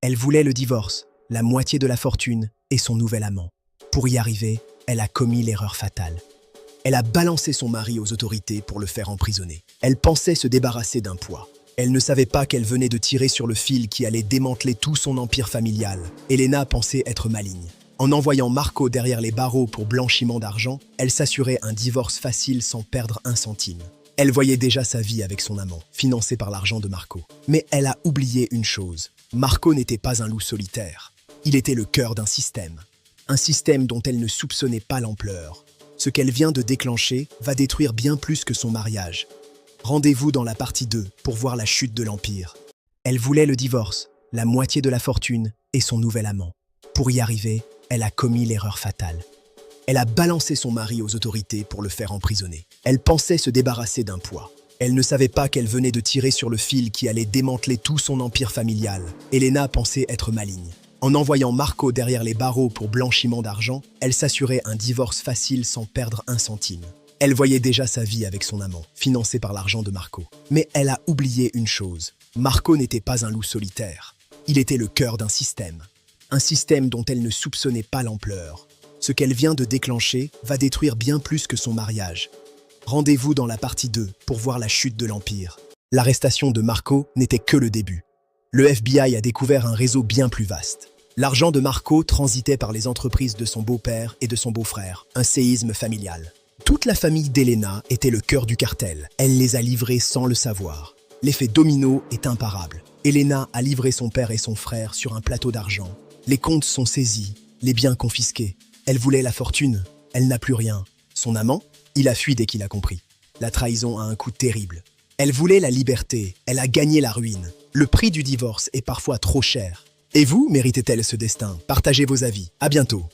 Elle voulait le divorce, la moitié de la fortune et son nouvel amant. Pour y arriver, elle a commis l'erreur fatale. Elle a balancé son mari aux autorités pour le faire emprisonner. Elle pensait se débarrasser d'un poids. Elle ne savait pas qu'elle venait de tirer sur le fil qui allait démanteler tout son empire familial. Elena pensait être maligne. En envoyant Marco derrière les barreaux pour blanchiment d'argent, elle s'assurait un divorce facile sans perdre un centime. Elle voyait déjà sa vie avec son amant, financé par l'argent de Marco. Mais elle a oublié une chose. Marco n'était pas un loup solitaire. Il était le cœur d'un système. Un système dont elle ne soupçonnait pas l'ampleur. Ce qu'elle vient de déclencher va détruire bien plus que son mariage. Rendez-vous dans la partie 2 pour voir la chute de l'Empire. Elle voulait le divorce, la moitié de la fortune et son nouvel amant. Pour y arriver, elle a commis l'erreur fatale. Elle a balancé son mari aux autorités pour le faire emprisonner. Elle pensait se débarrasser d'un poids. Elle ne savait pas qu'elle venait de tirer sur le fil qui allait démanteler tout son empire familial. Elena pensait être maligne. En envoyant Marco derrière les barreaux pour blanchiment d'argent, elle s'assurait un divorce facile sans perdre un centime. Elle voyait déjà sa vie avec son amant, financé par l'argent de Marco. Mais elle a oublié une chose. Marco n'était pas un loup solitaire. Il était le cœur d'un système. Un système dont elle ne soupçonnait pas l'ampleur. Ce qu'elle vient de déclencher va détruire bien plus que son mariage. Rendez-vous dans la partie 2 pour voir la chute de l'Empire. L'arrestation de Marco n'était que le début. Le FBI a découvert un réseau bien plus vaste. L'argent de Marco transitait par les entreprises de son beau-père et de son beau-frère, un séisme familial. Toute la famille d'Elena était le cœur du cartel. Elle les a livrés sans le savoir. L'effet domino est imparable. Elena a livré son père et son frère sur un plateau d'argent. Les comptes sont saisis, les biens confisqués. Elle voulait la fortune, elle n'a plus rien. Son amant, il a fui dès qu'il a compris. La trahison a un coût terrible. Elle voulait la liberté, elle a gagné la ruine. Le prix du divorce est parfois trop cher. Et vous, méritez-elle ce destin? Partagez vos avis. À bientôt.